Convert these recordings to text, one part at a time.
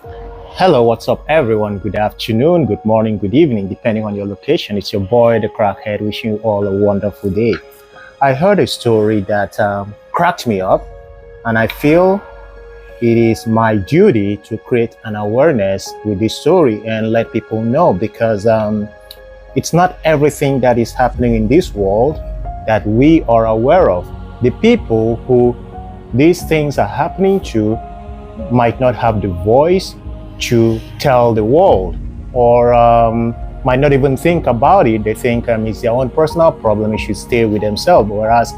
Hello, what's up, everyone? Good afternoon, good morning, good evening, depending on your location. It's your boy, the Crackhead, wishing you all a wonderful day. I heard a story that cracked me up, and I feel it is my duty to create an awareness with this story and let people know because it's not everything that is happening in this world that we are aware of. The people who these things are happening to might not have the voice to tell the world or might not even think about it. They think it's their own personal problem, it should stay with themselves. Whereas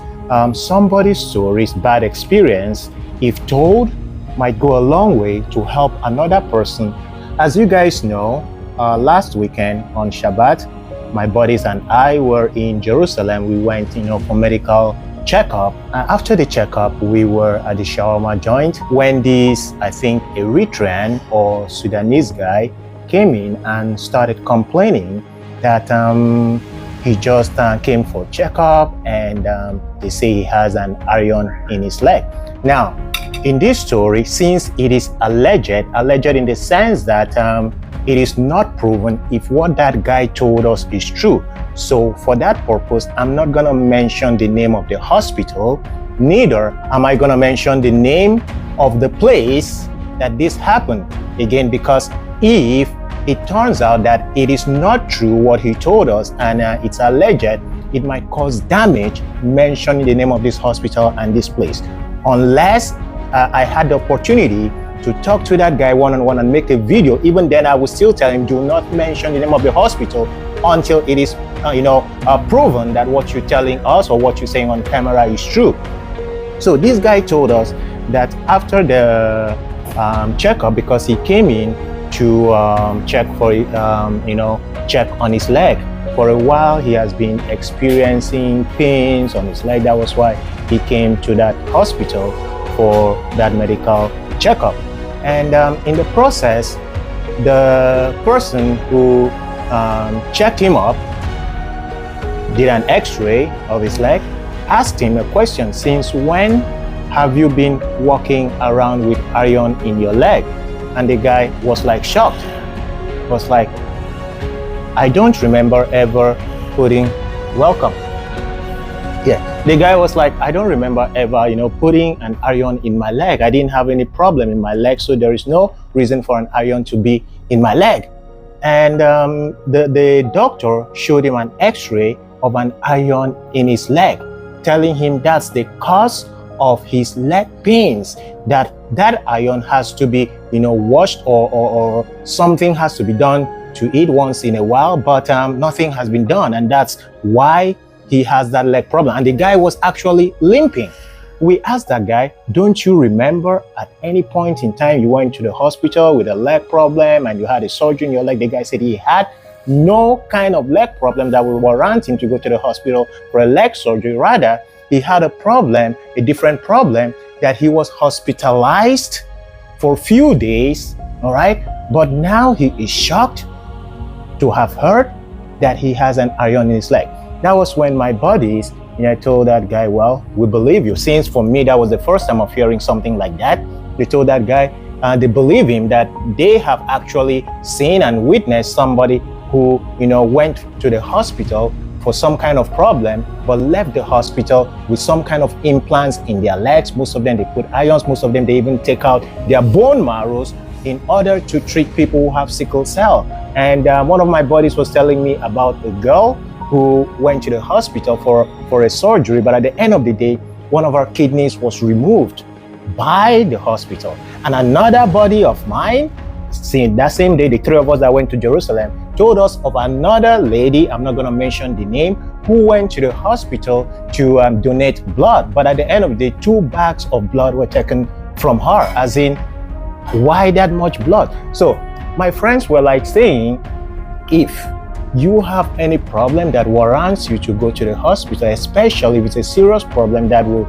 somebody's story's bad experience, if told, might go a long way to help another person. As you guys know, last weekend on Shabbat, my buddies and I were in Jerusalem. We went, for medical checkup. After the checkup, we were at the shawarma joint when this, I think, Eritrean or Sudanese guy came in and started complaining that he just came for checkup and they say he has an iron in his leg. Now, in this story, since it is alleged in the sense that it is not proven if what that guy told us is true. So for that purpose, I'm not going to mention the name of the hospital, neither am I going to mention the name of the place that this happened. Again, because if it turns out that it is not true what he told us and it's alleged, it might cause damage mentioning the name of this hospital and this place. Unless I had the opportunity to talk to that guy one-on-one and make a video, even then I would still tell him, do not mention the name of the hospital until it is proven that what you're telling us or what you're saying on camera is true. So this guy told us that after the checkup, because he came in to check for check on his leg. For a while he has been experiencing pains on his leg. That was why he came to that hospital for that medical checkup. And in the process, the person who checked him up, did an x-ray of his leg, asked him a question: since when have you been walking around with iron in your leg? And the guy was like shocked. Was like, I don't remember ever putting welcome. Yeah, the guy was like, I don't remember ever, putting an iron in my leg. I didn't have any problem in my leg, so there is no reason for an iron to be in my leg. And the doctor showed him an x-ray of an iron in his leg, telling him that's the cause of his leg pains, that iron has to be, washed or something has to be done to it once in a while, but nothing has been done, and that's why he has that leg problem. And the guy was actually limping. We asked that guy, don't you remember at any point in time you went to the hospital with a leg problem and you had a surgery in your leg? The guy said he had no kind of leg problem that would warrant him to go to the hospital for a leg surgery. Rather, he had a problem, a different problem, that he was hospitalized for a few days, all right? But now he is shocked to have heard that he has an iron in his leg. That was when my buddies, I told that guy, well, we believe you. Since for me, that was the first time of hearing something like that. They told that guy, they believe him, that they have actually seen and witnessed somebody who, went to the hospital for some kind of problem, but left the hospital with some kind of implants in their legs. Most of them, they put irons. Most of them, they even take out their bone marrows in order to treat people who have sickle cell. And one of my buddies was telling me about a girl who went to the hospital for a surgery, but at the end of the day, one of her kidneys was removed by the hospital. And another buddy of mine, that same day, the three of us that went to Jerusalem, told us of another lady, I'm not going to mention the name, who went to the hospital to donate blood. But at the end of the day, 2 bags of blood were taken from her, as in, why that much blood? So my friends were like saying, if you have any problem that warrants you to go to the hospital, especially if it's a serious problem that will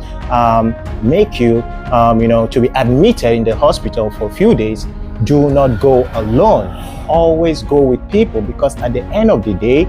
make you, to be admitted in the hospital for a few days, do not go alone. Always go with people, because at the end of the day,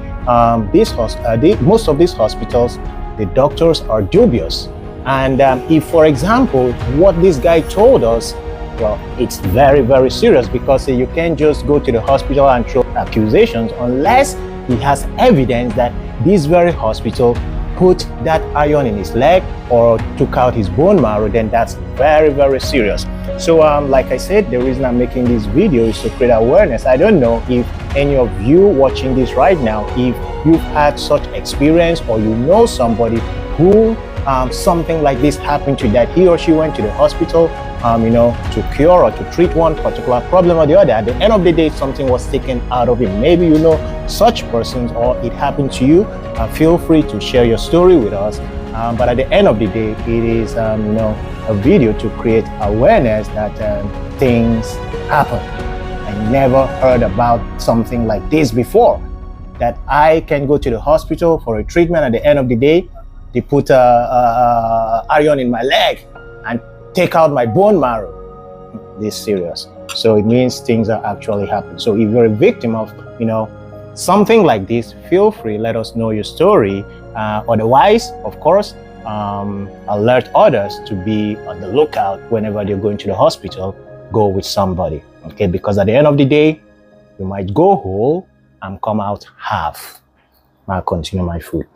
most of these hospitals, the doctors are dubious. And if, for example, what this guy told us well, it's very, very serious, because you can't just go to the hospital and throw accusations unless he has evidence that this very hospital put that iron in his leg or took out his bone marrow. Then that's very, very serious. So like I said, the reason I'm making this video is to create awareness. I don't know if any of you watching this right now, if you've had such experience, or you know somebody who something like this happened to, that he or she went to the hospital to cure or to treat one particular problem or the other. At the end of the day, something was taken out of him. Maybe you know such persons, or it happened to you. Feel free to share your story with us. But at the end of the day, it is a video to create awareness that things happen. I never heard about something like this before, that I can go to the hospital for a treatment. At the end of the day, they put iron in my leg and take out my bone marrow. This serious. So it means things are actually happening. So if you're a victim of something like this, feel free, let us know your story. Otherwise, of course, alert others to be on the lookout whenever they're going to the hospital. Go with somebody, okay? Because at the end of the day, you might go whole and come out half. I'll continue my food.